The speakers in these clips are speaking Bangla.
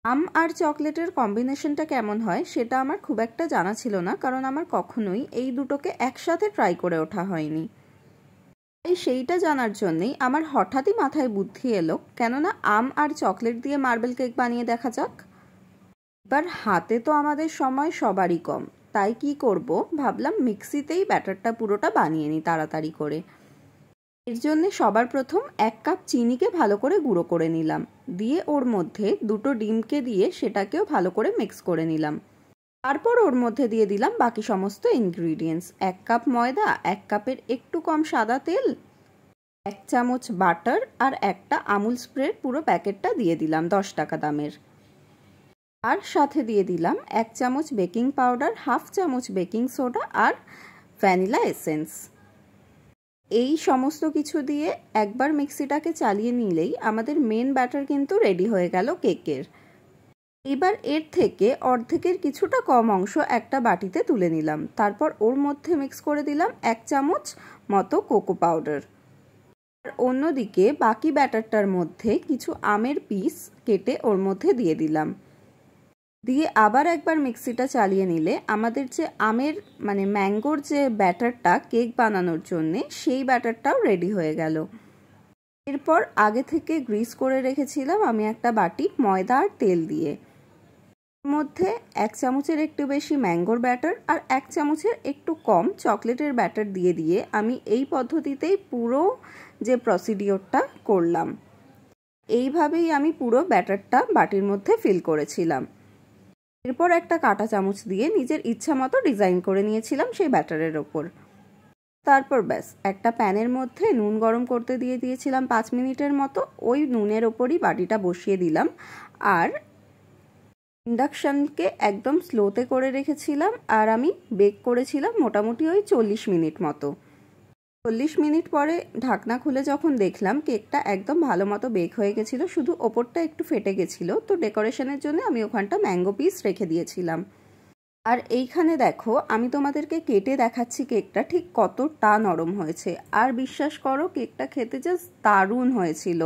আম আর চকলেটের কম্বিনেশনটা কেমন হয় সেটা আমার খুব একটা জানা ছিল না, কারণ আমার কখনোই এই দুটোকে একসাথে ট্রাই করে ওঠা হয়নি। তাই সেইটা জানার জন্যেই আমার হঠাৎই মাথায় বুদ্ধি এলো, কেননা আম আর চকলেট দিয়ে মার্বেল কেক বানিয়ে দেখা যাক। এবার হাতে তো আমাদের সময় সবারই কম, তাই কি করব ভাবলাম মিক্সিতেই ব্যাটারটা পুরোটা বানিয়ে নিই তাড়াতাড়ি করে। এর জন্য সবার প্রথম 1 কাপ চিনিকে ভালো করে গুঁড়ো করে নিলাম, দিয়ে ওর মধ্যে 2টো ডিমকে দিয়ে সেটাকেও ভালো করে মিক্স করে নিলাম। তারপর ওর মধ্যে দিয়ে দিলাম বাকি সমস্ত ইনগ্রিডিয়েন্টস। 1 কাপ ময়দা, 1 কাপের একটু কম সাদা তেল, 1 চামচ বাটার আর একটা আমুল স্প্রের পুরো প্যাকেটটা দিয়ে দিলাম 10 টাকা দামের। আর সাথে দিয়ে দিলাম 1 চামচ বেকিং পাউডার, 1/2 চামচ বেকিং সোডা আর ভ্যানিলা এসেন্স। এই সমস্ত কিছু দিয়ে একবার মিক্সিটাকে চালিয়ে নিলেই আমাদের মেন ব্যাটার কিন্তু রেডি হয়ে গেল কেকের। এবার এর থেকে অর্ধেকের কিছুটা কম অংশ একটা বাটিতে তুলে নিলাম, তারপর ওর মধ্যে মিক্স করে দিলাম 1 চামচ মতো কোকো পাউডার। আর অন্যদিকে বাকি ব্যাটারটার মধ্যে কিছু আমের পিস কেটে ওর মধ্যে দিয়ে দিলাম, দিয়ে আবার একবার মিক্সিটা চালিয়ে নিলে আমাদের যে আমের ম্যাঙ্গোর যে ব্যাটারটা কেক বানানোর জন্যে সেই ব্যাটারটাও রেডি হয়ে গেল। এরপর আগে থেকে গ্রিস করে রেখেছিলাম আমি একটা বাটি ময়দা আর তেল দিয়ে, এর মধ্যে 1 চামচের একটু বেশি ম্যাঙ্গোর ব্যাটার আর 1 চামচের একটু কম চকলেটের ব্যাটার দিয়ে আমি এই পদ্ধতিতেই পুরো যে প্রসিডিওরটা করলাম। এইভাবেই আমি পুরো ব্যাটারটা বাটির মধ্যে ফিল করেছিলাম। এরপর একটা কাঁটা চামচ দিয়ে নিজের ইচ্ছা মতো ডিজাইন করে নিয়েছিলাম সেই ব্যাটারের ওপর। তারপর ব্যাস একটা প্যানের মধ্যে নুন গরম করতে দিয়ে দিয়েছিলাম 5 মিনিটের মতো। ওই নুনের ওপরই বাটিটা বসিয়ে দিলাম আর ইন্ডাকশনকে একদম স্লোতে করে রেখেছিলাম, আর আমি বেক করেছিলাম মোটামুটি ওই 40 মিনিট মতো। 40 মিনিট পরে ঢাকনা খুলে যখন দেখলাম কেকটা একদম ভালো মতো বেক হয়ে গেছিলো, শুধু ওপরটা একটু ফেটে গেছিলো, তো ডেকোরেশনের জন্য আমি ওখানটা ম্যাঙ্গো পিস রেখে দিয়েছিলাম। আর এইখানে দেখো আমি তোমাদেরকে কেটে দেখাচ্ছি কেকটা ঠিক কতটা নরম হয়েছে, আর বিশ্বাস করো কেকটা খেতে জাস্ট দারুণ হয়েছিল।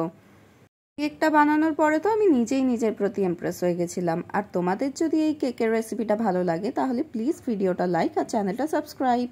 কেকটা বানানোর পরে তো আমি নিজেই নিজের প্রতি ইমপ্রেস হয়ে গেছিলাম। আর তোমাদের যদি এই কেকের রেসিপিটা ভালো লাগে তাহলে প্লিজ ভিডিওটা লাইক আর চ্যানেলটা সাবস্ক্রাইব।